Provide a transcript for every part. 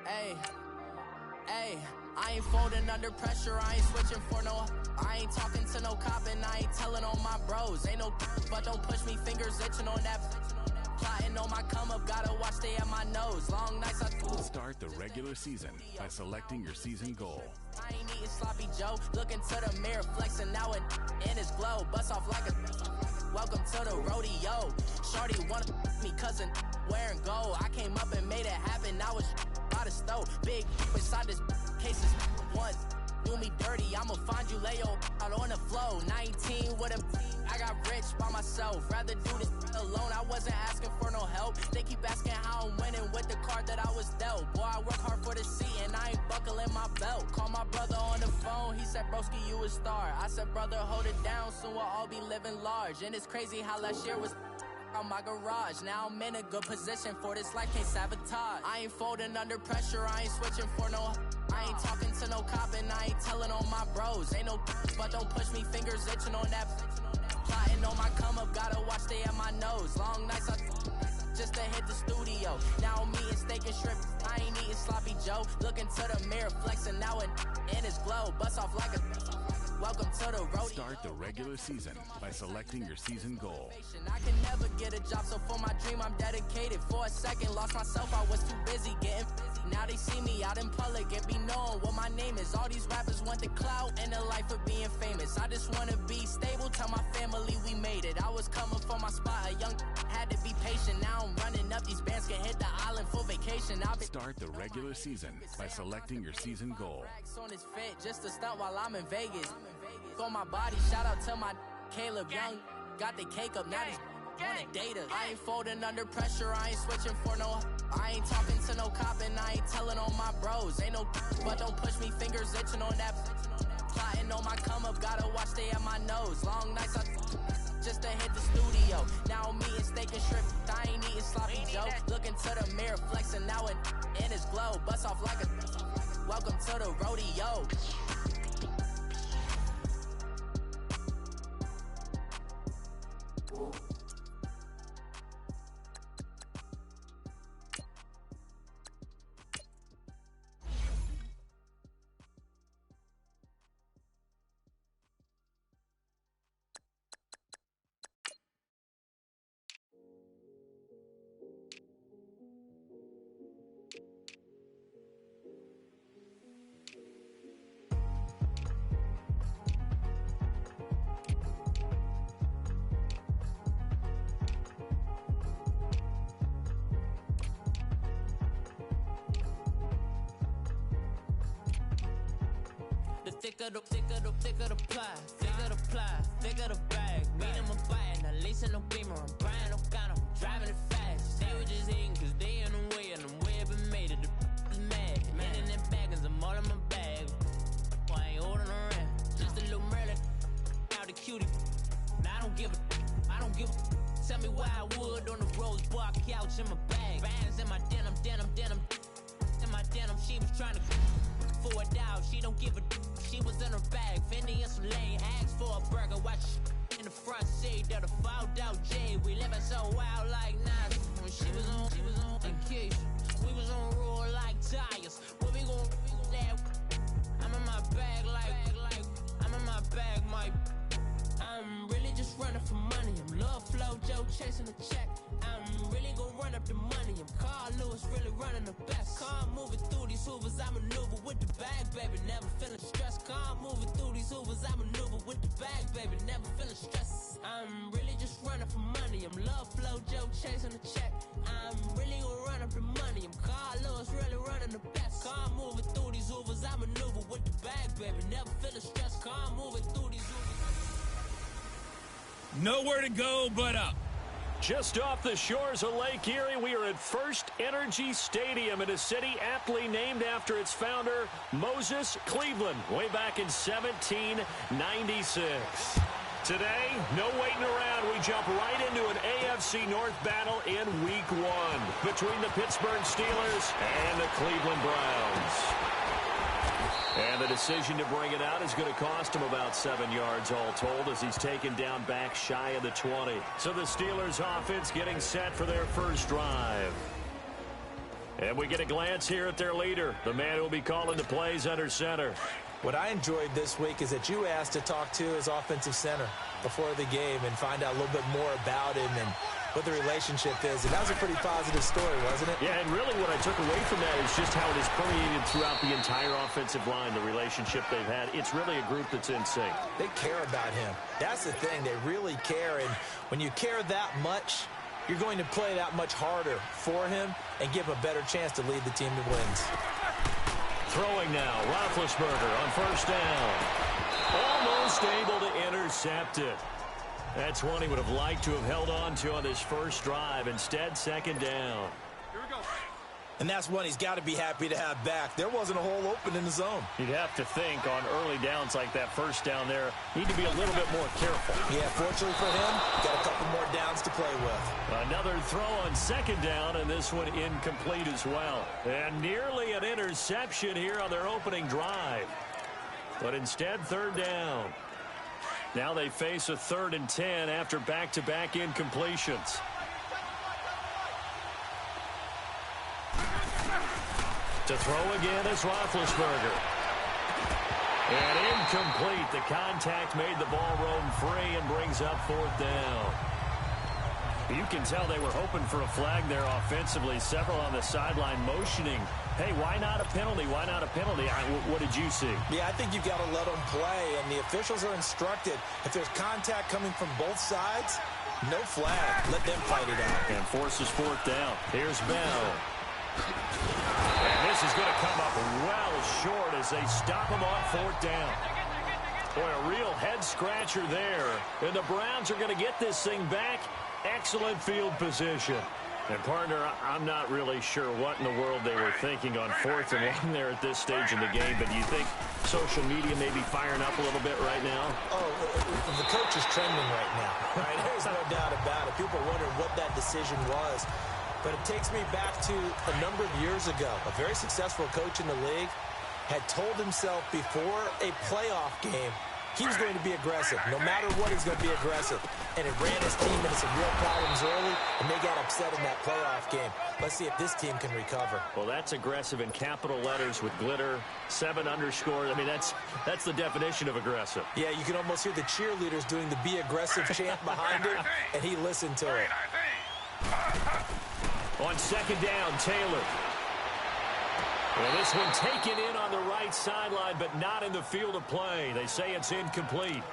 Hey, hey, I ain't folding under pressure, I ain't switching for no. I ain't talking to no cop and I ain't telling on my bros. Ain't no but don't push me, fingers itching on that. Plotting on my come up, gotta watch stay at my nose. Long nights I Start the regular season by selecting your season goal. I ain't eating sloppy Joe, looking to the mirror, flexing now it in his glow. Bust off like a welcome to the rodeo. Shorty wanna me cousin wearing gold. I came up and made it happen, now it's by the stove. Big inside this cases once. Do me dirty, I'ma find you, lay your out on the floor. 19 with a I got rich by myself. Rather do this alone, I wasn't asking for no help. They keep asking how I'm winning with the card that I was dealt. Boy, I work hard for the seat and I ain't buckling my belt. Call my brother on the phone, he said, broski, you a star. I said, brother, hold it down, soon we'll all be living large. And it's crazy how last year was on my garage. Now I'm in a good position for this life, can't sabotage. I ain't folding under pressure, I ain't switching for no. I ain't talking to no cop and I ain't telling on my bros. Ain't no but don't push me, fingers itching on that. Plotting on my come up, gotta watch stay at my nose. Long nights I just to hit the studio. Now I'm eating steak and shrimp, I ain't eating sloppy Joe. Looking to the mirror, flexing now it in his glow. Bust off like a welcome to the rodeo. Start the regular season by selecting your season goal. I can never get a job, so for my dream I'm dedicated. For a second, lost myself, I was too busy getting busy. Now they see me out in public and be knowing what my name is. All these rappers want the clout and the life of being famous. I just wanna be stable, tell my family we made it. I was coming for my spot, a young had to be patient. Now I'm running up, these bands can hit the island for vacation. Start the regular season by selecting your season goal. On his fit, just to stunt while I'm in Vegas. On my body, shout out to my Caleb Young. Got the cake up, now these wanna date us. I ain't folding under pressure, I ain't switching for no. I ain't talking to no cop and I ain't telling on my bros. Ain't no but don't push me, fingers itching on that. Plotting on my come up, gotta watch stay at my nose. Long nights I just to hit the studio. Now I'm eating steak and shrimp, I ain't eating sloppy Joe. Looking to the mirror, flexing now it in his glow. Bust off like a welcome to the rodeo. Thicker the ply, thicker the bag. Mean I'm a buying, at least in no beamer. I'm Brian O'Connor, driving it fast. They were just hating cause they in the way, and I'm way up and made it. The is mad. Man in them baggins, I'm all in my bag. I ain't holding around. Just a little Merlin, out the cutie. Now I don't give a. Tell me why I would on the rose bar couch in my bag. Bands in my denim. In my denim, she was trying to for a doubt. She don't give a. She was in her bag, Fendi and some lane. Asked for a burger, watch in the front seat of the fouled out J. We living so wild like Nas. When she was on vacation, we was on roll like tires. What we gon' let? I'm in my bag like I'm in my bag, Mike. I'm really just running for money. I'm Love Flow Joe chasing the check. I'm really gon' run up the money. I'm Carl Lewis, really running the best. Car moving through these hoovers, I maneuver with the bag, baby. Never feeling stressed. Car moving through these hoovers, I maneuver with the bag, baby. Never feeling stressed. I'm really just running for money. I'm Love Flow Joe chasing the check. I'm really gon' run up the money. I'm Carl Lewis, really running the best. Car moving through these hoovers, I maneuver with the bag, baby. Never feeling stressed. Car moving through these hoovers. Nowhere to go but up. Just off the shores of Lake Erie, we are at First Energy Stadium in a city aptly named after its founder, Moses Cleveland, way back in 1796. Today, no waiting around. We jump right into an AFC North battle in Week 1 between the Pittsburgh Steelers and the Cleveland Browns. And the decision to bring it out is going to cost him about 7 yards all told as he's taken down back shy of the 20. So the Steelers offense getting set for their first drive. And we get a glance here at their leader, the man who will be calling the plays under center. What I enjoyed this week is that you asked to talk to his offensive center before the game and find out a little bit more about him and what the relationship is. And that was a pretty positive story, wasn't it? Yeah, and really what I took away from that is just how it has permeated throughout the entire offensive line, the relationship they've had. It's really a group that's in sync. They care about him. That's the thing. They really care. And when you care that much, you're going to play that much harder for him and give him a better chance to lead the team to wins. Throwing now, Roethlisberger on first down. Almost able to intercept it. That's one he would have liked to have held on to on this first drive. Instead, second down. Here we go. And that's one he's got to be happy to have back. There wasn't a hole open in the zone. You'd have to think on early downs like that first down there, need to be a little bit more careful. Yeah, fortunately for him, got a couple more downs to play with. Another throw on second down, and this one incomplete as well. And nearly an interception here on their opening drive. But instead, third down. Now they face a 3rd and 10 after back-to-back incompletions. To throw again is Roethlisberger. And incomplete. The contact made the ball roam free and brings up 4th down. You can tell they were hoping for a flag there offensively. Several on the sideline motioning. Hey, why not a penalty? Why not a penalty? What did you see? Yeah, I think you've got to let them play, and the officials are instructed. If there's contact coming from both sides, no flag. Let them fight it out. And forces 4th down. Here's Bell. And this is going to come up well short as they stop him on 4th down. Boy, a real head-scratcher there. And the Browns are going to get this thing back. Excellent field position. And, partner, I'm not really sure what in the world they were thinking on 4th and 1 there at this stage in the game. But do you think social media may be firing up a little bit right now? Oh, the coach is trending right now. Right? There's no doubt about it. People are wondering what that decision was. But it takes me back to a number of years ago. A very successful coach in the league had told himself before a playoff game he was going to be aggressive. No matter what, he's going to be aggressive. And it ran his team into some real problems early, and they got upset in that playoff game. Let's see if this team can recover. Well, that's aggressive in capital letters with glitter, 7 underscore. I mean, that's the definition of aggressive. Yeah, you can almost hear the cheerleaders doing the be aggressive chant behind it, and he listened to it. On second down, Taylor. Well, this one taken in on the right sideline, but not in the field of play. They say it's incomplete.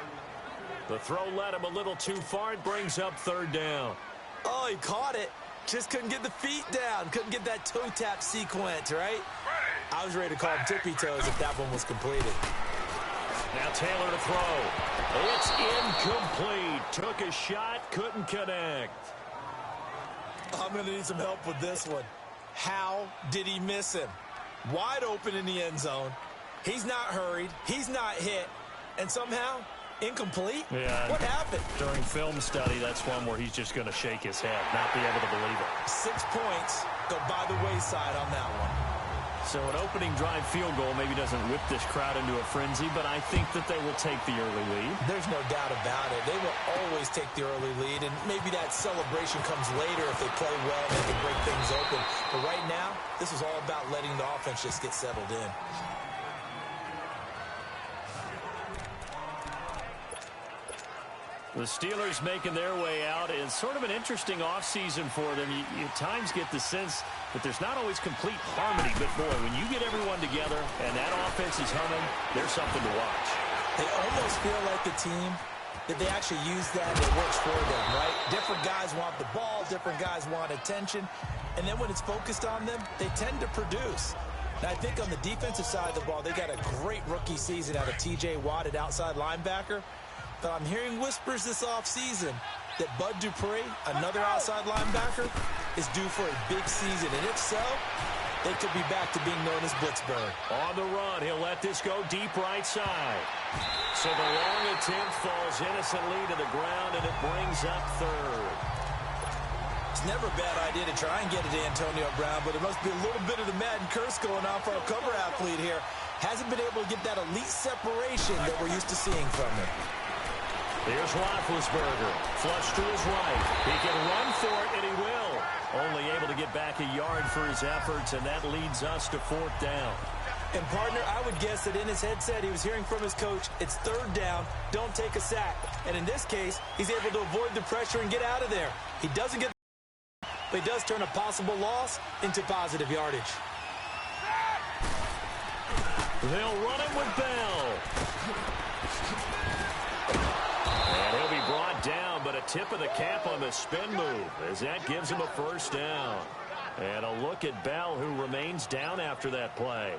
The throw led him a little too far. It brings up 3rd down. Oh, he caught it. Just couldn't get the feet down. Couldn't get that toe tap sequence, right? I was ready to call him tippy toes if that one was completed. Now Taylor to throw. It's incomplete. Took a shot, couldn't connect. I'm going to need some help with this one. How did he miss him? Wide open in the end zone. He's not hurried. He's not hit. And somehow, incomplete? Yeah. What happened? During film study, that's one where he's just going to shake his head, not be able to believe it. 6 points go by the wayside on that one. So an opening drive field goal maybe doesn't whip this crowd into a frenzy, but I think that they will take the early lead. There's no doubt about it. They will always take the early lead, and maybe that celebration comes later if they play well and they can break things open. But right now, this is all about letting the offense just get settled in. The Steelers making their way out is sort of an interesting offseason for them. You at times get the sense that there's not always complete harmony, but boy, when you get everyone together and that offense is humming, there's something to watch. They almost feel like the team that they actually use that and it works for them, right? Different guys want the ball, different guys want attention, and then when it's focused on them, they tend to produce. And I think on the defensive side of the ball, they got a great rookie season out of T.J. Watt at outside linebacker. But I'm hearing whispers this offseason that Bud Dupree, another outside linebacker, is due for a big season. And if so, they could be back to being known as Blitzburg. On the run, he'll let this go deep right side. So the long attempt falls innocently to the ground, and it brings up 3rd. It's never a bad idea to try and get it to Antonio Brown, but there must be a little bit of the Madden curse going on for our cover athlete here. Hasn't been able to get that elite separation that we're used to seeing from him. Here's Roethlisberger, flush to his right. He can run for it, and he will. only able to get back a yard for his efforts, and that leads us to 4th down. And, partner, I would guess that in his headset he was hearing from his coach, it's 3rd down, don't take a sack. And in this case, he's able to avoid the pressure and get out of there. He doesn't get, but he does turn a possible loss into positive yardage. They'll run him with Bell. And he'll be brought down, but a tip of the cap on the spin move as that gives him a 1st down. And a look at Bell, who remains down after that play.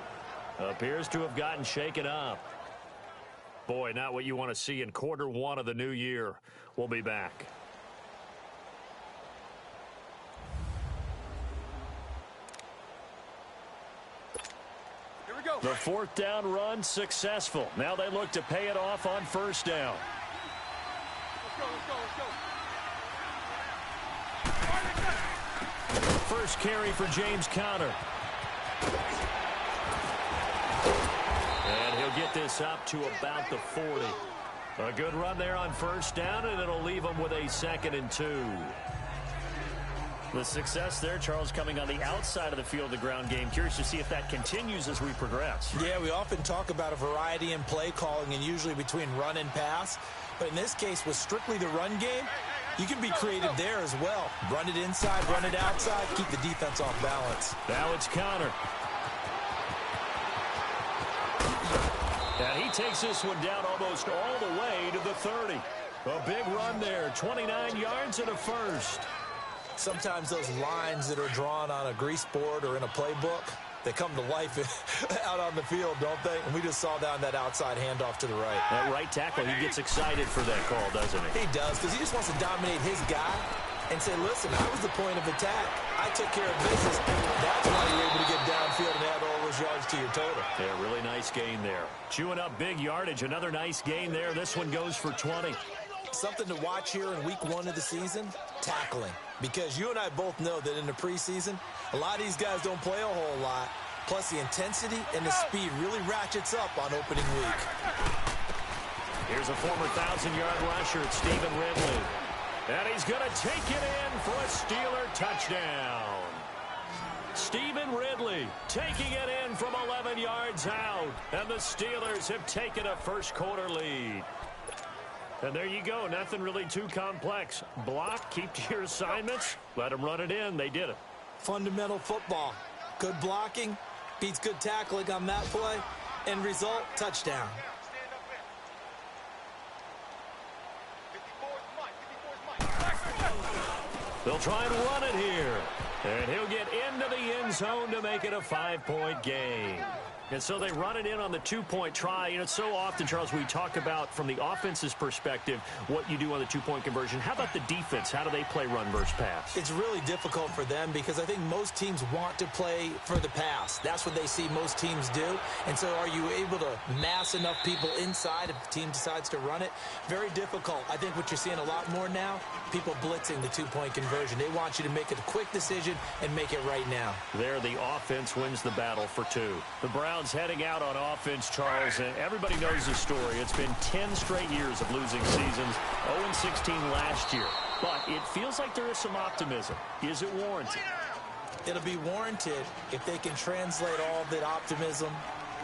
Appears to have gotten shaken up. Boy, not what you want to see in Q1 of the new year. We'll be back. The 4th down run successful. Now they look to pay it off on 1st down. First carry for James Conner. And he'll get this up to about the 40. A good run there on 1st down, and it'll leave him with a 2nd and 2. The success there, Charles, coming on the outside of the field, the ground game. Curious to see if that continues as we progress. Yeah, we often talk about a variety in play calling and usually between run and pass. But in this case, with strictly the run game, you can be creative there as well. Run it inside, run it outside, keep the defense off balance. Now it's Conner. And he takes this one down almost all the way to the 30. A big run there, 29 yards and a 1st. Sometimes those lines that are drawn on a grease board or in a playbook, they come to life out on the field, don't they? And we just saw down that outside handoff to the right. That right tackle, he gets excited for that call, doesn't he? He does, because he just wants to dominate his guy and say, listen, I was the point of attack. I took care of business. That's why you're able to get downfield and add all those yards to your total. Yeah, really nice gain there. Chewing up big yardage. Another nice gain there. This one goes for 20. Something to watch here in week 1 of the season, tackling. Because you and I both know that in the preseason, a lot of these guys don't play a whole lot. Plus, the intensity and the speed really ratchets up on opening week. Here's a former 1,000-yard rusher, Stephen Ridley. And he's going to take it in for a Steeler touchdown. Stephen Ridley taking it in from 11 yards out. And the Steelers have taken a first-quarter lead. And there you go. Nothing really too complex. Block, keep to your assignments, let them run it in. They did it. Fundamental football. Good blocking beats good tackling on that play. End result, touchdown. They'll try and run it here. And he'll get into the end zone to make it a 5-point game. And so they run it in on the 2-point try. You know, so often, Charles, we talk about from the offense's perspective what you do on the 2-point conversion. How about the defense? How do they play run versus pass? It's really difficult for them because I think most teams want to play for the pass. That's what they see most teams do. And so are you able to mass enough people inside if the team decides to run it? Very difficult. I think what you're seeing a lot more now, people blitzing the 2-point conversion. They want you to make a quick decision and make it right now. There, the offense wins the battle for 2. The Browns heading out on offense, Charles, and everybody knows the story. It's been 10 straight years of losing seasons, 0-16 last year. But it feels like there is some optimism. Is it warranted? It'll be warranted if they can translate all that optimism,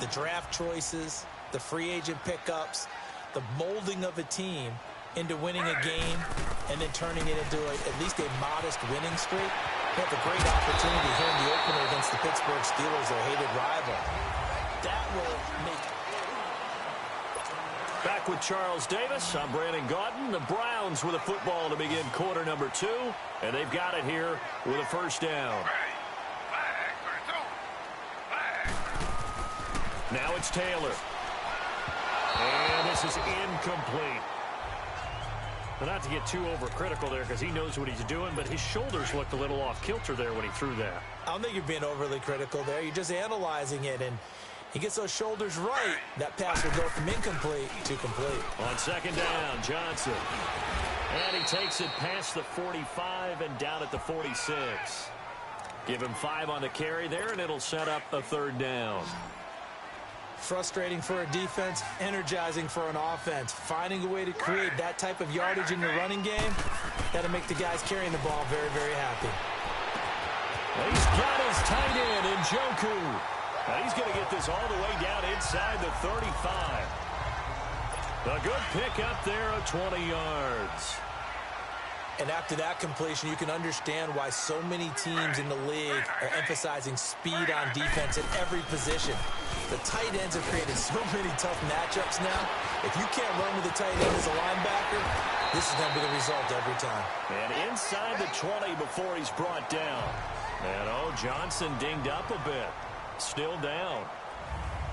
the draft choices, the free agent pickups, the molding of a team into winning a game and then turning it into at least a modest winning streak. They have a great opportunity here in the opener against the Pittsburgh Steelers, their hated rival. That will make it. Back with Charles Davis. I'm Brandon Gaudin. The Browns with a football to begin quarter number 2, and they've got it here with a 1st down. Now it's Taylor. And this is incomplete. Not to get too overcritical there because he knows what he's doing, but his shoulders looked a little off kilter there when he threw that. I don't think you're being overly critical there. You're just analyzing it, and he gets those shoulders right. That pass will go from incomplete to complete. On 2nd down, Johnson. And he takes it past the 45 and down at the 46. Give him 5 on the carry there, and it'll set up a 3rd down. Frustrating for a defense, energizing for an offense. Finding a way to create that type of yardage in your running game, that'll make the guys carrying the ball very, very happy. He's got his tight end in Njoku. And he's going to get this all the way down inside the 35. A good pick up there of 20 yards. And after that completion, you can understand why so many teams in the league are emphasizing speed on defense at every position. The tight ends have created so many tough matchups now. If you can't run with the tight end as a linebacker, this is going to be the result every time. And inside the 20 before he's brought down. And, Johnson dinged up a bit. Still down.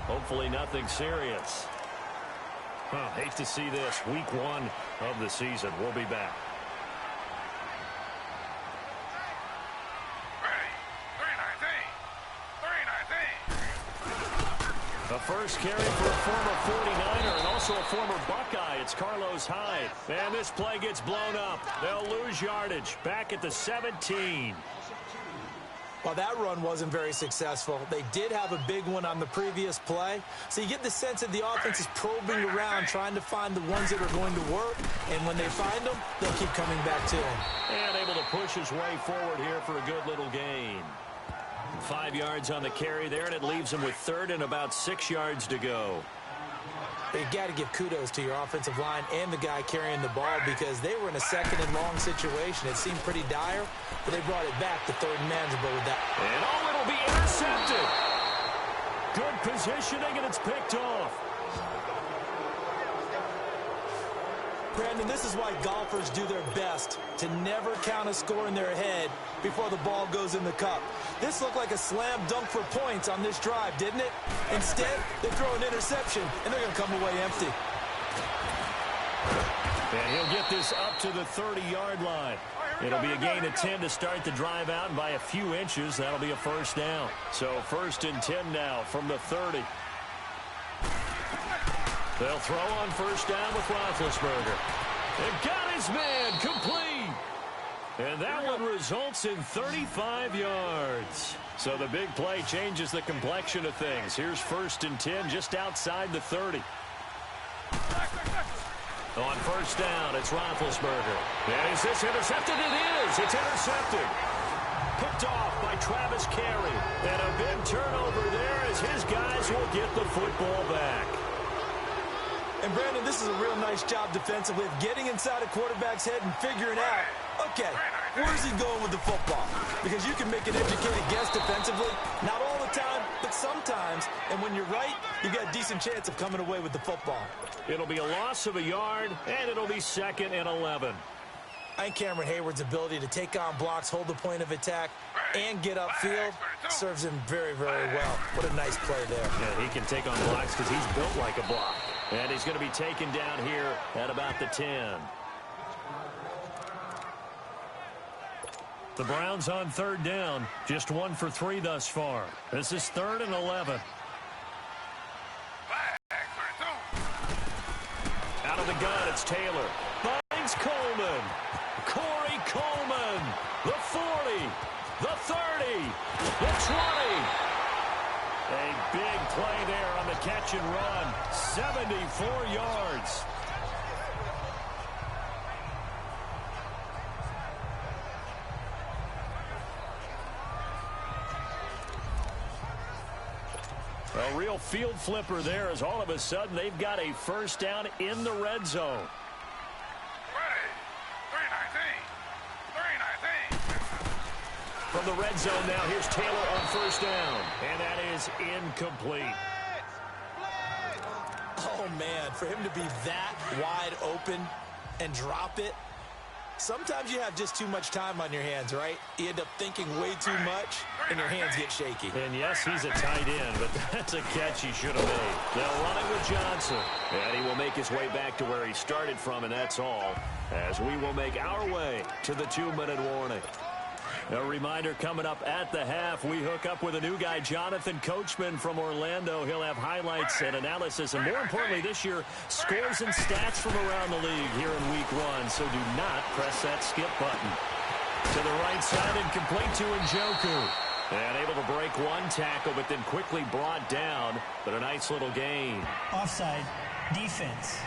Hopefully nothing serious. Hate to see this. Week 1 of the season. We'll be back. The first carry for a former 49er and also a former Buckeye. It's Carlos Hyde. And this play gets blown up. They'll lose yardage. Back at the 17. Well, that run wasn't very successful. They did have a big one on the previous play. So you get the sense that the offense is probing around, trying to find the ones that are going to work. And when they find them, they'll keep coming back to him. And able to push his way forward here for a good little gain. 5 yards on the carry there, and it leaves him with third and about 6 yards to go. You got to give kudos to your offensive line and the guy carrying the ball because they were in a second and long situation. It seemed pretty dire, but they brought it back to third and manageable with that. And it'll be intercepted. Good positioning, and it's picked off. Brandon, this is why golfers do their best to never count a score in their head before the ball goes in the cup. This looked like a slam dunk for points on this drive, didn't it? Instead, they throw an interception, and they're going to come away empty. And he'll get this up to the 30-yard line. It'll be a gain of 10 to start the drive out, and by a few inches, that'll be a first down. So 1st and 10 now from the 30. They'll throw on first down with Roethlisberger. They've got his man complete. And that one results in 35 yards. So the big play changes the complexion of things. Here's 1st and 10 just outside the 30. On first down, it's Roethlisberger. And is this intercepted? It is. It's intercepted. Picked off by Travis Carey. And a big turnover there as his guys will get the football back. And, Brandon, this is a real nice job defensively of getting inside a quarterback's head and figuring out, okay, where's he going with the football? Because you can make an educated guess defensively, not all the time, but sometimes. And when you're right, you've got a decent chance of coming away with the football. It'll be a loss of a yard, and it'll be 2nd and 11. I think Cameron Hayward's ability to take on blocks, hold the point of attack, and get upfield serves him very, very well. What a nice play there. Yeah, he can take on blocks because he's built like a block. And he's going to be taken down here at about the 10. The Browns on 3rd down. Just 1 for 3 thus far. This is 3rd and 11. Out of the gun, it's Taylor. Finds Coleman. Corey Coleman. The 40. The 30. The 20. A big play there on the catch and run. 74 yards. A real field flipper there as all of a sudden they've got a first down in the red zone. From the red zone now, here's Taylor on first down. And that is incomplete. Oh, man, for him to be that wide open and drop it, sometimes you have just too much time on your hands, right? You end up thinking way too much, and your hands get shaky. And yes, he's a tight end, but that's a catch he should have made. They'll run it with Johnson. And he will make his way back to where he started from, and that's all, as we will make our way to the 2-minute warning. A reminder coming up at the half, we hook up with a new guy, Jonathan Coachman from Orlando. He'll have highlights and analysis, and more importantly this year, scores and stats from around the league here in week 1. So do not press that skip button. To the right side and complete to Njoku. And able to break one tackle, but then quickly brought down. But a nice little gain. Offside defense.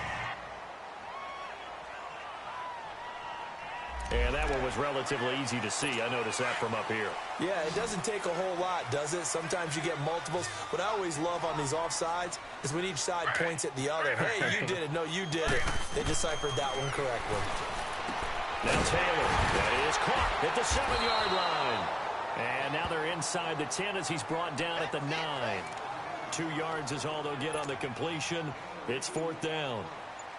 And that one was relatively easy to see. I noticed that from up here. Yeah, it doesn't take a whole lot, does it? Sometimes you get multiples. What I always love on these offsides is when each side points at the other. Hey, you did it. No, you did it. They deciphered that one correctly. Now Taylor. That is caught at the 7-yard line. And now they're inside the 10 as he's brought down at the 9. 2 yards is all they'll get on the completion. It's 4th down.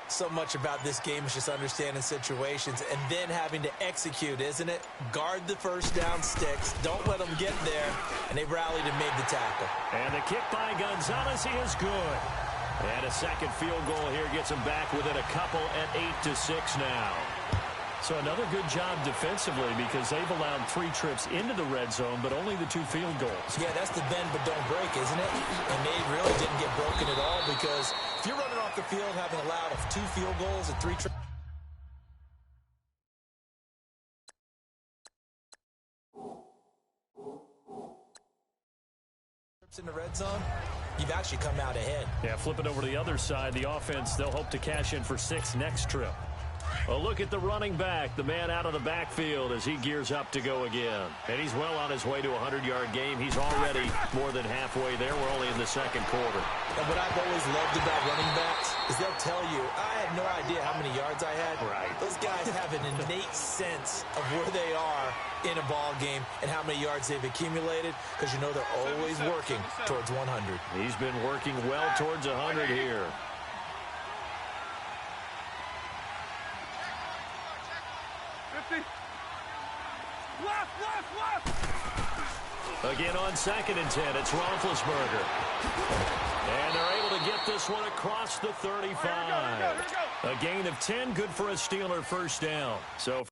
So much about this game is just understanding situations and then having to execute, isn't it? Guard the first down sticks. Don't let them get there. And they rallied and made the tackle. And the kick by Gonzalez is good. And a second field goal here gets them back within a couple at 8-6 now. So another good job defensively because they've allowed 3 trips into the red zone, but only the 2 field goals. Yeah, that's the bend but don't break, isn't it? And they really didn't get broken at all because if you're running off the field having allowed 2 field goals and 3 trips in the red zone, you've actually come out ahead. Yeah, flip it over to the other side. The offense, they'll hope to cash in for 6 next trip. A look at the running back, the man out of the backfield as he gears up to go again. And he's well on his way to a 100-yard game. He's already more than halfway there. We're only in the second quarter. And what I've always loved about running backs is they'll tell you, I had no idea how many yards I had. Right. Those guys have an innate sense of where they are in a ball game and how many yards they've accumulated because you know they're always working towards 100. He's been working well towards 100 here. Again on 2nd and 10, it's Roethlisberger. And they're able to get this one across the 35. A gain of 10, good for a Steeler first down. So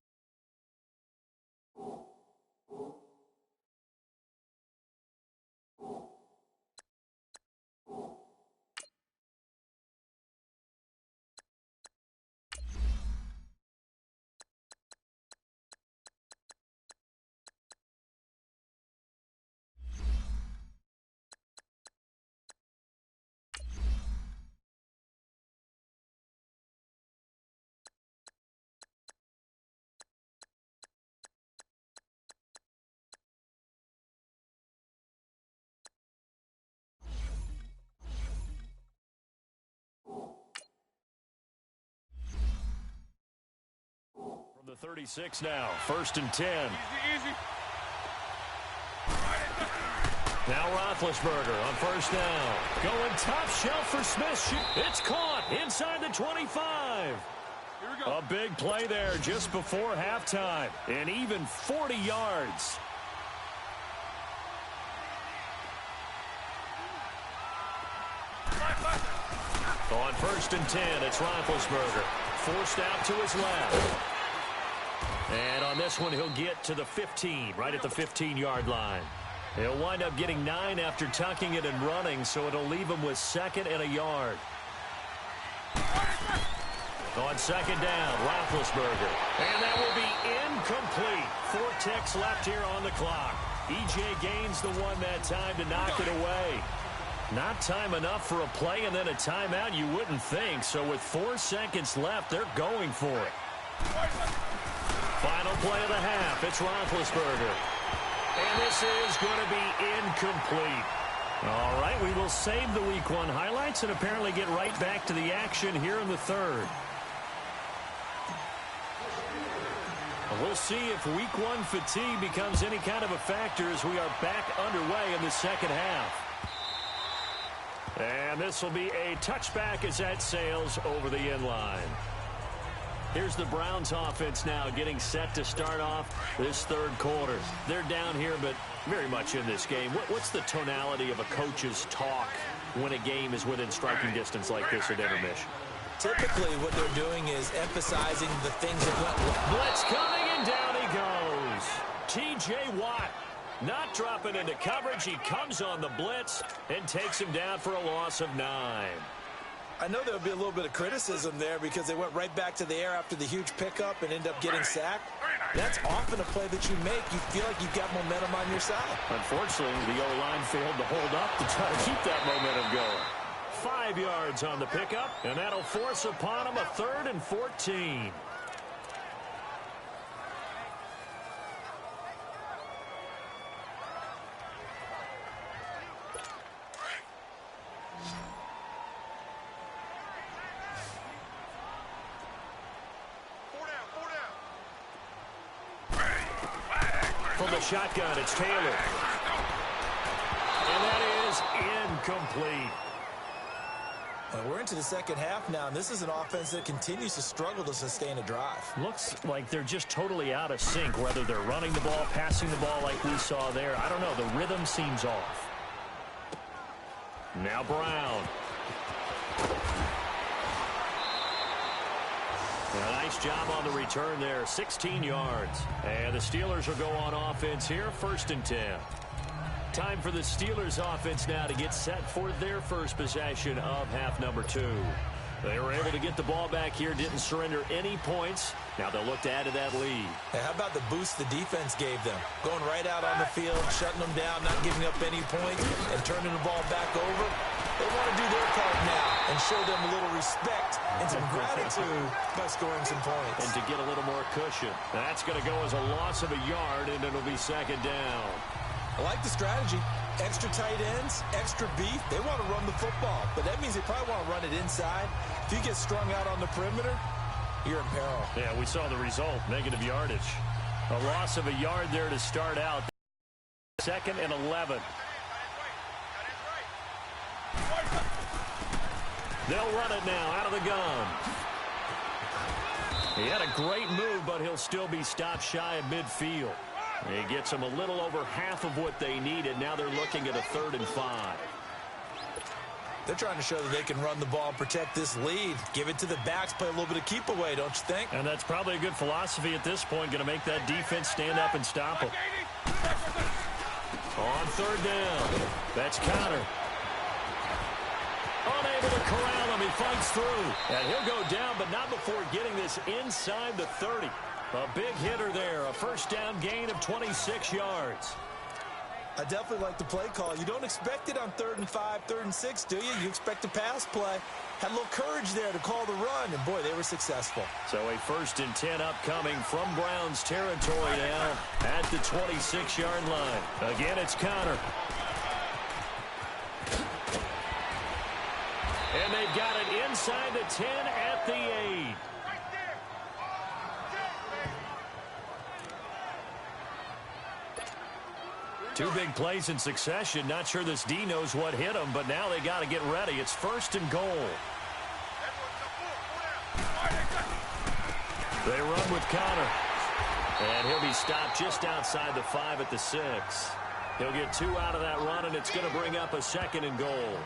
the 36 now, 1st and 10. Easy. Now Roethlisberger on 1st down. Going top shelf for Smith. It's caught inside the 25. Here we go. A big play there just before halftime. And even 40 yards. On 1st and 10, it's Roethlisberger. Forced out to his left. And on this one, he'll get to the 15, right at the 15-yard line. He'll wind up getting 9 after tucking it and running, so it'll leave him with 2nd and a yard. On 2nd down, Roethlisberger. And that will be incomplete. 4 ticks left here on the clock. E.J. Gaines the one that time to knock it away. Not time enough for a play and then a timeout, you wouldn't think. So with 4 seconds left, they're going for it. Final play of the half. It's Roethlisberger. And this is going to be incomplete. All right, we will save the Week 1 highlights and apparently get right back to the action here in the 3rd. We'll see if Week 1 fatigue becomes any kind of a factor as we are back underway in the second half. And this will be a touchback as that sails over the end line. Here's the Browns offense now getting set to start off this 3rd quarter. They're down here, but very much in this game. What's the tonality of a coach's talk when a game is within striking distance like this at intermission? Typically, what they're doing is emphasizing the things that went well. Blitz coming, and down he goes. T.J. Watt not dropping into coverage. He comes on the blitz and takes him down for a loss of 9. I know there would be a little bit of criticism there because they went right back to the air after the huge pickup and end up getting sacked. That's often a play that you make. You feel like you've got momentum on your side. Unfortunately, the O-line failed to hold up to try to keep that momentum going. 5 yards on the pickup, and that'll force upon him a 3rd and 14. the shotgun. It's Taylor. And that is incomplete. We're into the second half now, and this is an offense that continues to struggle to sustain a drive. Looks like they're just totally out of sync, whether they're running the ball, passing the ball like we saw there. I don't know. The rhythm seems off. Now Brown. A nice job on the return there, 16 yards. And the Steelers will go on offense here, 1st and 10. Time for the Steelers offense now to get set for their first possession of half number 2. They were able to get the ball back here, didn't surrender any points. Now they'll look to add to that lead. Hey, how about the boost the defense gave them? Going right out on the field, shutting them down, not giving up any points, and turning the ball back over. They want to do their part now and show them a little respect and some gratitude by scoring some points. And to get a little more cushion. That's going to go as a loss of a yard, and it'll be 2nd down. I like the strategy. Extra tight ends, extra beef. They want to run the football, but that means they probably want to run it inside. If you get strung out on the perimeter, you're in peril. Yeah, we saw the result, negative yardage. A loss of a yard there to start out. 2nd and 11. They'll run it now out of the gun. He had a great move, but he'll still be stopped shy of midfield. He gets them a little over half of what they needed. Now they're looking at a 3rd and 5. They're trying to show that they can run the ball and protect this lead. Give it to the backs, play a little bit of keep away, don't you think? And that's probably a good philosophy at this point. Going to make that defense stand up and stop them. On 3rd down. That's Connor. Unable to corral him. He fights through. And he'll go down, but not before getting this inside the 30. A big hitter there. A 1st down gain of 26 yards. I definitely like the play call. You don't expect it on 3rd and 5, 3rd and 6, do you? You expect a pass play. Had a little courage there to call the run, and boy, they were successful. So a 1st and 10 upcoming from Browns territory now at the 26-yard line. Again, it's Connor. And they've got it inside the 10 at the 8. Two big plays in succession. Not sure this D knows what hit him, but now they got to get ready. It's 1st and goal. They run with Connor. And he'll be stopped just outside the 5 at the 6. He'll get 2 out of that run, and it's going to bring up a 2nd and goal.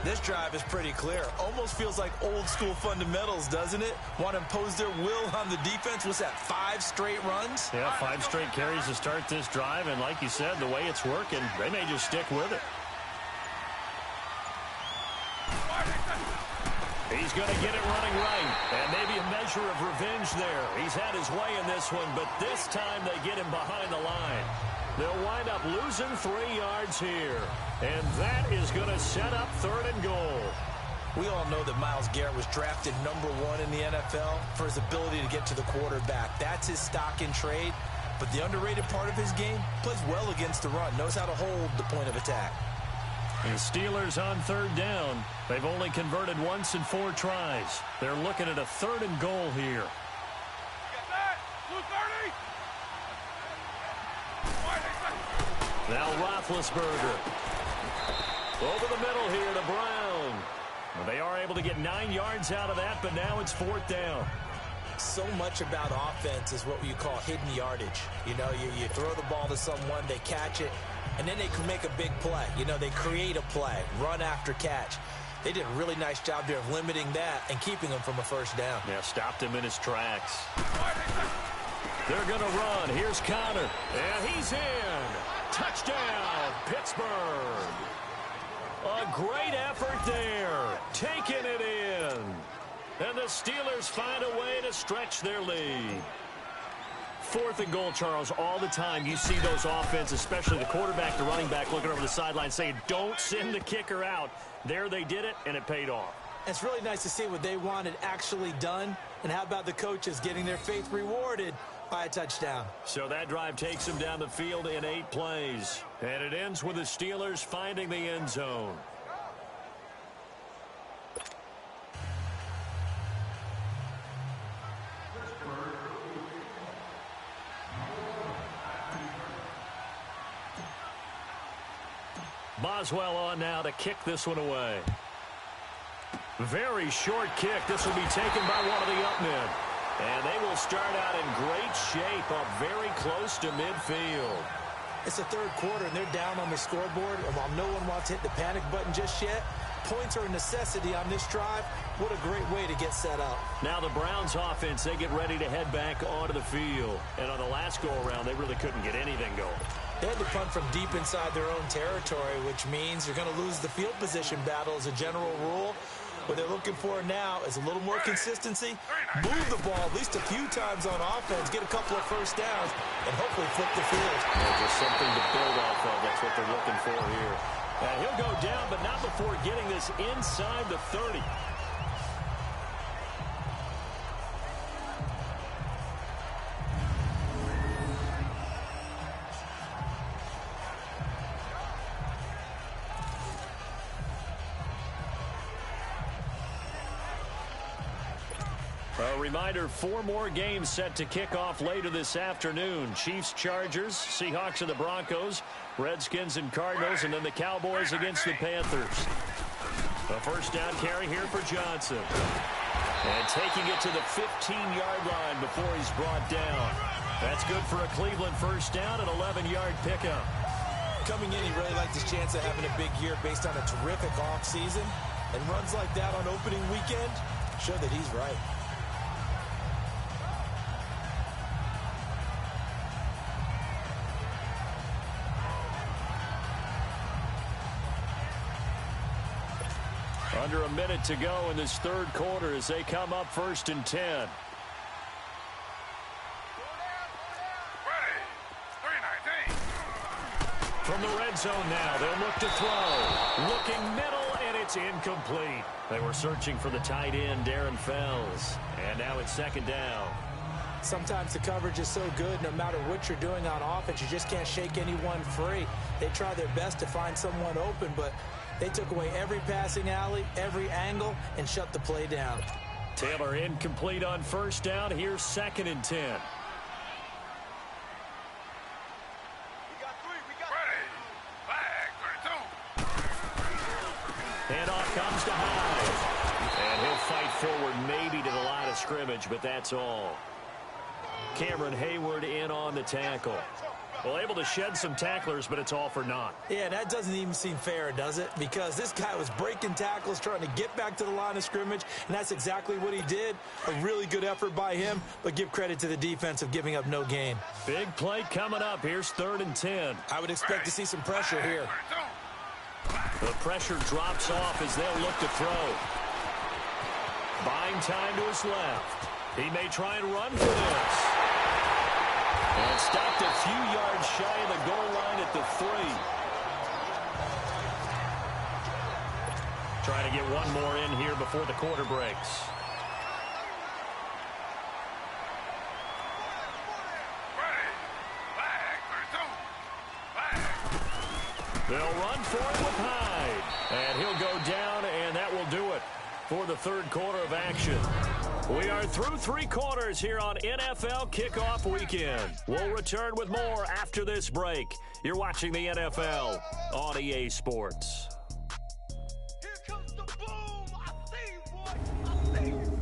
This drive is pretty clear. Almost feels like old school fundamentals, doesn't it? Want to impose their will on the defense. What's that, 5 straight runs? Yeah, 5 straight carries to start this drive. And like you said, the way it's working, they may just stick with it. He's going to get it running right. And maybe a measure of revenge there. He's had his way in this one, but this time they get him behind the line. They'll wind up losing 3 yards here. And that is going to set up 3rd and goal. We all know that Myles Garrett was drafted #1 in the NFL for his ability to get to the quarterback. That's his stock in trade. But the underrated part of his game, plays well against the run, knows how to hold the point of attack. The Steelers on 3rd down. They've only converted once in 4 tries. They're looking at a 3rd and goal here. Now Roethlisberger. Over the middle here to Brown. Well, they are able to get 9 yards out of that, but now it's 4th down. So much about offense is what you call hidden yardage. You know, you throw the ball to someone, they catch it, and then they can make a big play. You know, they create a play, run after catch. They did a really nice job there of limiting that and keeping him from a 1st down. Yeah, stopped him in his tracks. They're going to run. Here's Connor. And he's in. Touchdown, Pittsburgh. A great effort there. Taking it in. And the Steelers find a way to stretch their lead. 4th and goal, Charles. All the time you see those offenses, especially the quarterback, the running back, looking over the sideline saying, don't send the kicker out. There they did it, and it paid off. It's really nice to see what they wanted actually done. And how about the coaches getting their faith rewarded by a touchdown? So that drive takes them down the field in 8 plays. And it ends with the Steelers finding the end zone. Boswell on now to kick this one away. Very short kick. This will be taken by one of the up men. And they will start out in great shape up very close to midfield. It's the third quarter, and they're down on the scoreboard. And while no one wants to hit the panic button just yet, points are a necessity on this drive. What a great way to get set up. Now the Browns offense, they get ready to head back onto the field. And on the last go-around, they really couldn't get anything going. They had to punt from deep inside their own territory, which means you're going to lose the field position battle as a general rule. What they're looking for now is a little more consistency, move the ball at least a few times on offense, get a couple of first downs, and hopefully flip the field. Just something to build off of. That's what they're looking for here. He'll go down, but not before getting this inside the 30. A reminder, 4 more games set to kick off later this afternoon. Chiefs, Chargers, Seahawks and the Broncos, Redskins and Cardinals, and then the Cowboys against the Panthers. A first down carry here for Johnson. And taking it to the 15-yard line before he's brought down. That's good for a Cleveland first down, an 11-yard pickup. Coming in, he really liked his chance of having a big year based on a terrific offseason. And runs like that on opening weekend show that he's right. Under a minute to go in this third quarter as they come up 1st and 10. From the red zone now, they'll look to throw. Looking middle, and it's incomplete. They were searching for the tight end, Darren Fells. And now it's 2nd down. Sometimes the coverage is so good, no matter what you're doing on offense, you just can't shake anyone free. They try their best to find someone open, but they took away every passing alley, every angle, and shut the play down. Taylor incomplete on first down. Here's 2nd and 10. Handoff comes to Hyde. And he'll fight forward maybe to the line of scrimmage, but that's all. Cameron Hayward in on the tackle. Well, able to shed some tacklers, but it's all for naught. Yeah, that doesn't even seem fair, does it? Because this guy was breaking tackles, trying to get back to the line of scrimmage, and that's exactly what he did. A really good effort by him, but give credit to the defense of giving up no gain. Big play coming up. Here's 3rd and 10. I would expect to see some pressure here. The pressure drops off as they'll look to throw. Buying time to his left. He may try and run for this. And stopped a few yards shy of the goal line at the 3. Trying to get one more in here before the quarter breaks. They'll run for it with Hyde. And he'll go down, and that will do it for the third quarter of action. We are through 3 quarters here on NFL Kickoff Weekend. We'll return with more after this break. You're watching the NFL on EA Sports. Here comes the boom. I see you, boy. I see you.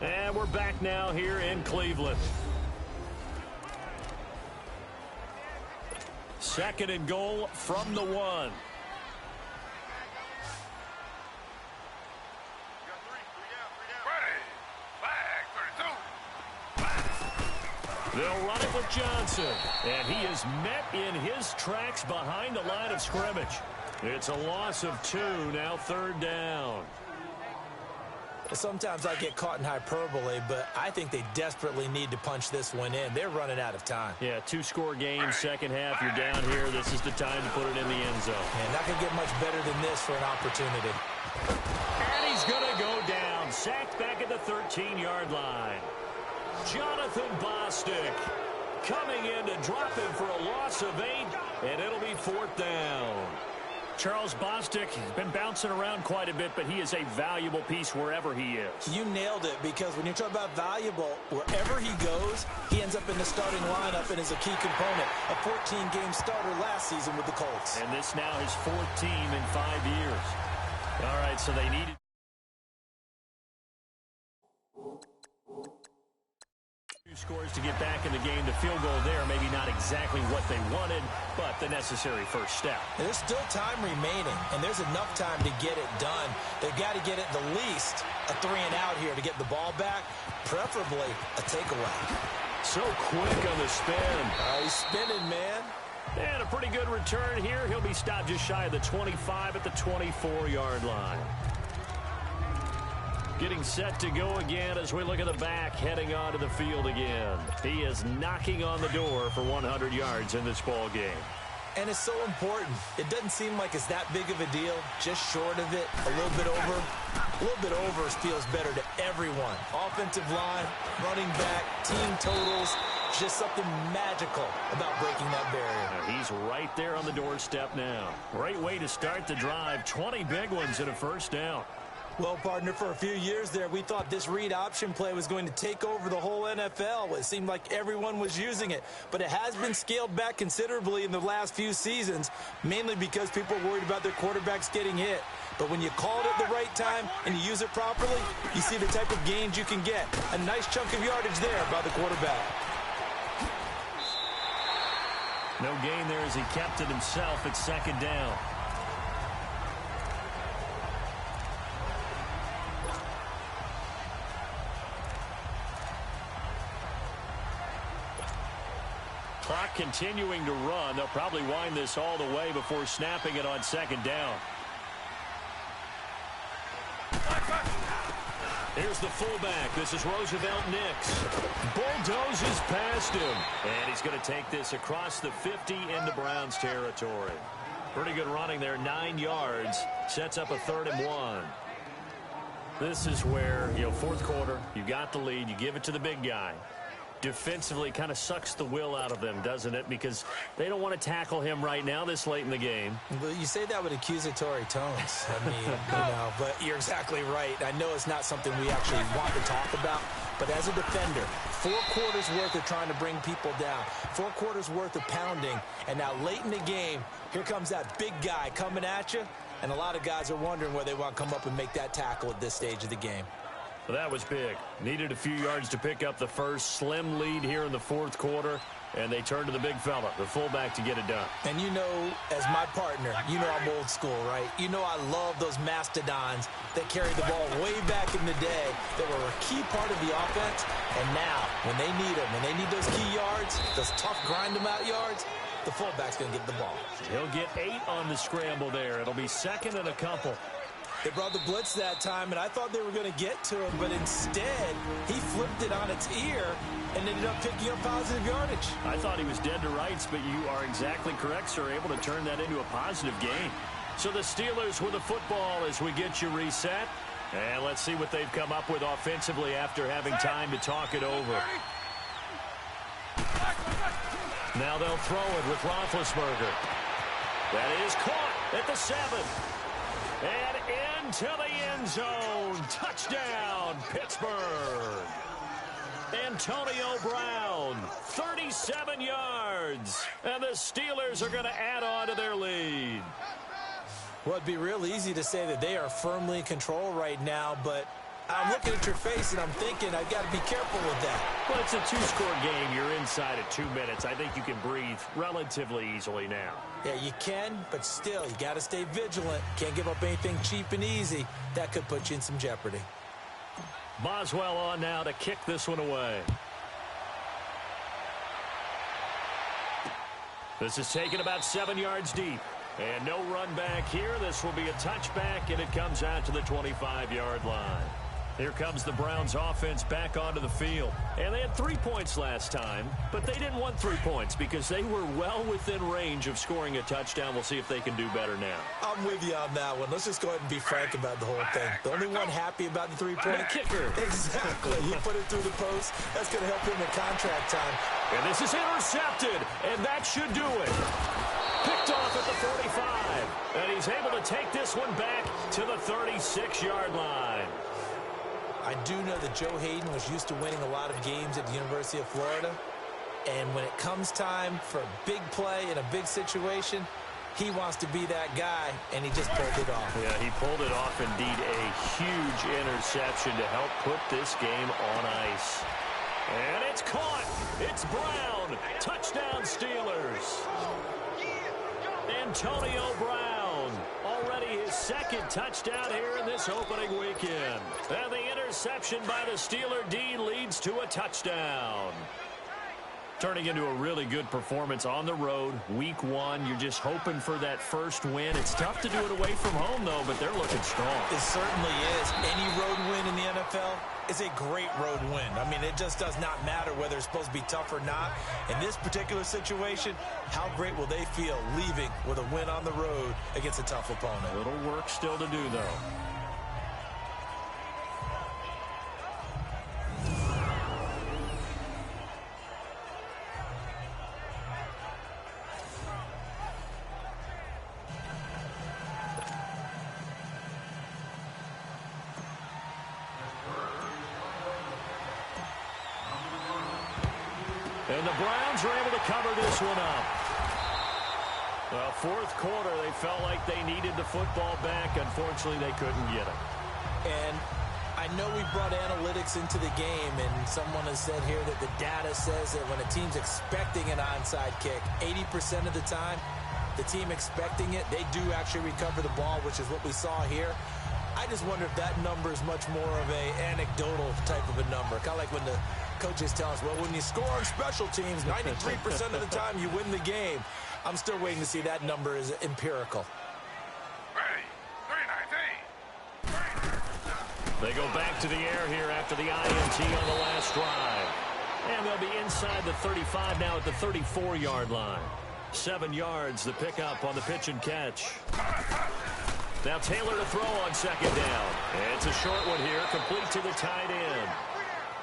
And we're back now here in Cleveland. 2nd and goal from the 1. They'll run it with Johnson. And he is met in his tracks behind the line of scrimmage. It's a loss of 2, now 3rd down. Sometimes I get caught in hyperbole, but I think they desperately need to punch this one in. They're running out of time. Yeah, 2-score game, second half. You're down here. This is the time to put it in the end zone. And not going to get much better than this for an opportunity. And he's going to go down. Sacked back at the 13-yard line. Jonathan Bostic coming in to drop him for a loss of 8, and it'll be 4th down. Charles Bostic has been bouncing around quite a bit, but he is a valuable piece wherever he is. You nailed it, because when you're talking about valuable, wherever he goes, he ends up in the starting lineup and is a key component. A 14-game starter last season with the Colts. And this now his 4th team in 5 years. All right, so they needed scores to get back in the game. The field goal there, maybe not exactly what they wanted, but the necessary first step. And there's still time remaining, and there's enough time to get it done. They've got to get it the least a 3-and-out here to get the ball back, preferably a takeaway. So quick on the spin. He's spinning, man. And a pretty good return here. He'll be stopped just shy of the 25 at the 24-yard line. Getting set to go again as we look at the back, heading onto the field again. He is knocking on the door for 100 yards in this ball game. And it's so important. It doesn't seem like it's that big of a deal. Just short of it, a little bit over. A little bit over feels better to everyone. Offensive line, running back, team totals. Just something magical about breaking that barrier. He's right there on the doorstep now. Great way to start the drive. 20 big ones and a first down. Well, partner, for a few years there, we thought this read option play was going to take over the whole NFL. It seemed like everyone was using it, but it has been scaled back considerably in the last few seasons, mainly because people are worried about their quarterbacks getting hit. But when you call it at the right time and you use it properly, you see the type of gains you can get. A nice chunk of yardage there by the quarterback. No gain there as he kept it himself at second down. Clock continuing to run. They'll probably wind this all the way before snapping it on second down. Here's the fullback. This is Roosevelt Nix. Bulldozes past him. And he's going to take this across the 50 into Browns territory. Pretty good running there. 9 yards. Sets up a 3rd and 1. This is where, fourth quarter, you got the lead. You give it to the big guy. Defensively kind of sucks the will out of them, doesn't it? Because they don't want to tackle him right now this late in the game. Well, you say that with accusatory tones. I mean, but you're exactly right. I know it's not something we actually want to talk about, but as a defender, 4 quarters worth of trying to bring people down, 4 quarters worth of pounding, and now late in the game, here comes that big guy coming at you, and a lot of guys are wondering where they want to come up and make that tackle at this stage of the game. Well, that was big. Needed a few yards to pick up the first. Slim lead here in the fourth quarter. And they turn to the big fella, the fullback, to get it done. And as my partner, I'm old school, right? I love those mastodons that carried the ball way back in the day that were a key part of the offense. And now, when they need them, when they need those key yards, those tough grind-them-out yards, the fullback's going to get the ball. He'll get 8 on the scramble there. It'll be 2nd and a couple. They brought the blitz that time, and I thought they were going to get to him, but instead, he flipped it on its ear and ended up picking up positive yardage. I thought he was dead to rights, but you are exactly correct, sir, able to turn that into a positive gain. So the Steelers with the football as we get you reset. And let's see what they've come up with offensively after having time to talk it over. Now they'll throw it with Roethlisberger. That is caught at the 7. And into the end zone. Touchdown, Pittsburgh. Antonio Brown, 37 yards. And the Steelers are going to add on to their lead. Well, it'd be real easy to say that they are firmly in control right now, but I'm looking at your face and I'm thinking I've got to be careful with that. Well, it's a 2-score game. You're inside at 2 minutes. I think you can breathe relatively easily now. Yeah, you can, but still, you got to stay vigilant. Can't give up anything cheap and easy. That could put you in some jeopardy. Boswell on now to kick this one away. This is taken about 7 yards deep. And no run back here. This will be a touchback, and it comes out to the 25-yard line. Here comes the Browns offense back onto the field. And they had 3 points last time, but they didn't want 3 points because they were well within range of scoring a touchdown. We'll see if they can do better now. I'm with you on that one. Let's just go ahead and be frank about the whole thing. The only one happy about the 3-point kicker. Exactly. You put it through the post. That's going to help him in contract time. And this is intercepted, and that should do it. Picked off at the 45. And he's able to take this one back to the 36-yard line. I do know that Joe Hayden was used to winning a lot of games at the University of Florida. And when it comes time for a big play in a big situation, he wants to be that guy, and he just pulled it off. Yeah, he pulled it off indeed. A huge interception to help put this game on ice. And it's caught. It's Brown. Touchdown, Steelers. Antonio Brown. Already his second touchdown here in this opening weekend. And the interception by the Steeler D leads to a touchdown. Turning into a really good performance on the road. Week 1, you're just hoping for that first win. It's tough to do it away from home, though, but they're looking strong. It certainly is. Any road win in the NFL is a great road win. I mean, it just does not matter whether it's supposed to be tough or not. In this particular situation, how great will they feel leaving with a win on the road against a tough opponent? A little work still to do, though. And the Browns are able to cover this one up. Well, fourth quarter, they felt like they needed the football back. Unfortunately, they couldn't get it. And I know we brought analytics into the game, and someone has said here that the data says that when a team's expecting an onside kick, 80% of the time, the team expecting it, they do actually recover the ball, which is what we saw here. I just wonder if that number is much more of a anecdotal type of a number. Kind of like when the coaches tell us, well, when you score on special teams, 93% of the time you win the game. I'm still waiting to see that number is empirical. They go back to the air here after the INT on the last drive. And they'll be inside the 35 now at the 34-yard line. 7 yards, the pickup on the pitch and catch. Now Taylor to throw on second down. It's a short one here, complete to the tight end.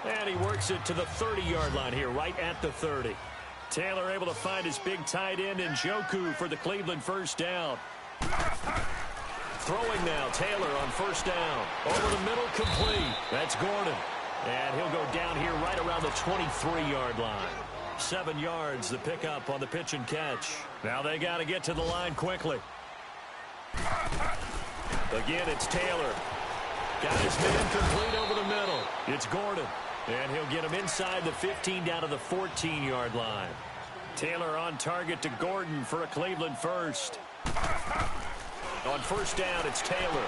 And he works it to the 30-yard line here, right at the 30. Taylor able to find his big tight end in Njoku for the Cleveland first down. Throwing now, Taylor on first down. Over the middle, complete. That's Gordon. And he'll go down here right around the 23-yard line. 7 yards, the pickup on the pitch and catch. Now they got to get to the line quickly. Again, it's Taylor. Got his man complete over the middle. It's Gordon. And he'll get him inside the 15 down to the 14-yard line. Taylor on target to Gordon for a Cleveland first. On first down, it's Taylor.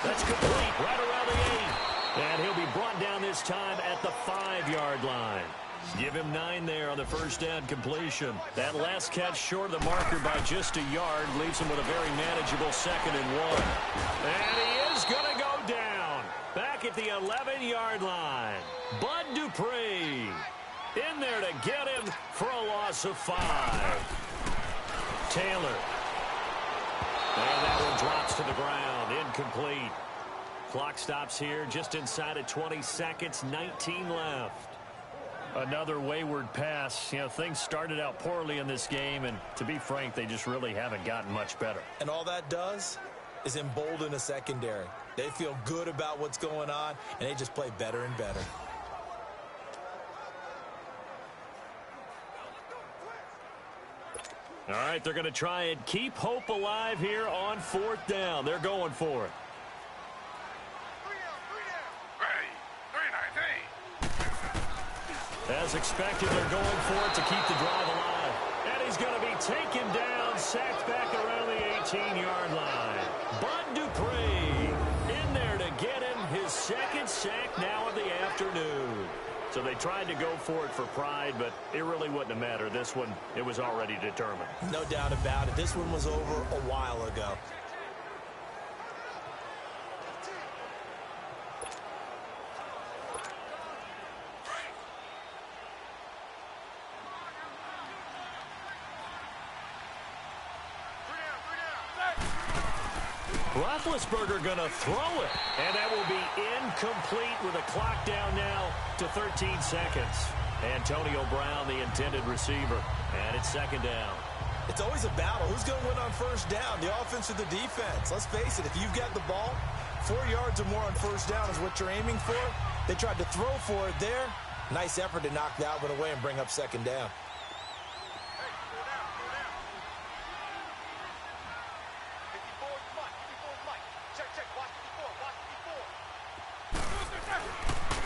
That's complete right around the 8. And he'll be brought down this time at the 5-yard line. Give him 9 there on the first down completion. That last catch short of the marker by just a yard leaves him with a very manageable 2nd and 1. And he is going to go down back at the 11-yard line. Bud Dupree in there to get him for a loss of 5. Taylor. And that one drops to the ground. Incomplete. Clock stops here just inside of 20 seconds. 19 left. Another wayward pass. You know, things started out poorly in this game, and to be frank, they just really haven't gotten much better. And all that does is embolden a secondary. They feel good about what's going on, and they just play better and better. All right, they're going to try and keep hope alive here on 4th down. They're going for it. As expected, they're going for it to keep the drive alive. And he's going to be taken down, sacked back around the 18-yard line. Bud Dupree in there to get him his 2nd sack now of the afternoon. So they tried to go for it for pride, but it really wouldn't have mattered. This one, it was already determined. No doubt about it. This one was over a while ago. Roethlisberger going to throw it. And that will be incomplete with a clock down now to 13 seconds. Antonio Brown, the intended receiver. And it's 2nd down. It's always a battle. Who's going to win on first down, the offense or the defense? Let's face it, if you've got the ball, 4 yards or more on first down is what you're aiming for. They tried to throw for it there. Nice effort to knock that one away and bring up second down.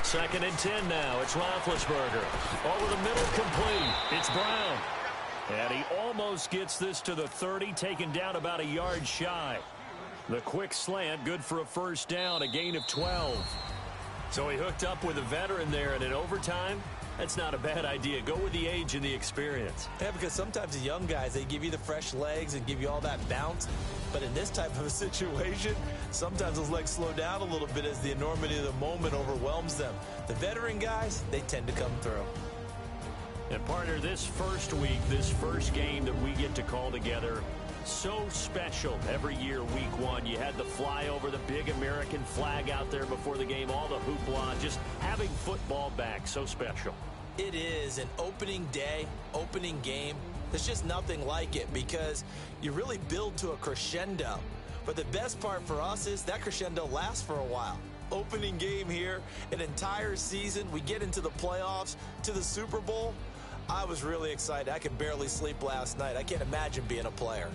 Second and 10 now. It's Roethlisberger. Over the middle, complete. It's Brown. And he almost gets this to the 30, taken down about a yard shy. The quick slant, good for a first down, a gain of 12. So he hooked up with a veteran there, and in overtime, that's not a bad idea. Go with the age and the experience. Yeah, because sometimes the young guys, they give you the fresh legs and give you all that bounce. But in this type of a situation, sometimes those legs slow down a little bit as the enormity of the moment overwhelms them. The veteran guys, they tend to come through. And partner, this first week, this first game that we get to call together, so special every year, week one. You had the flyover, the big American flag out there before the game, all the hoopla, just having football back, so special. It is an opening day, opening game. There's just nothing like it because you really build to a crescendo. But the best part for us is that crescendo lasts for a while. Opening game here, an entire season. We get into the playoffs, to the Super Bowl. I was really excited. I could barely sleep last night. I can't imagine being a player.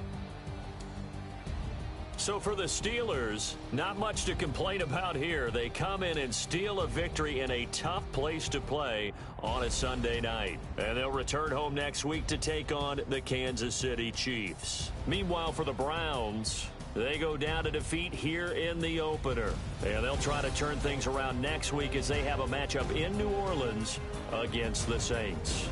So for the Steelers, not much to complain about here. They come in and steal a victory in a tough place to play on a Sunday night. And they'll return home next week to take on the Kansas City Chiefs. Meanwhile, for the Browns, they go down to defeat here in the opener. And they'll try to turn things around next week as they have a matchup in New Orleans against the Saints.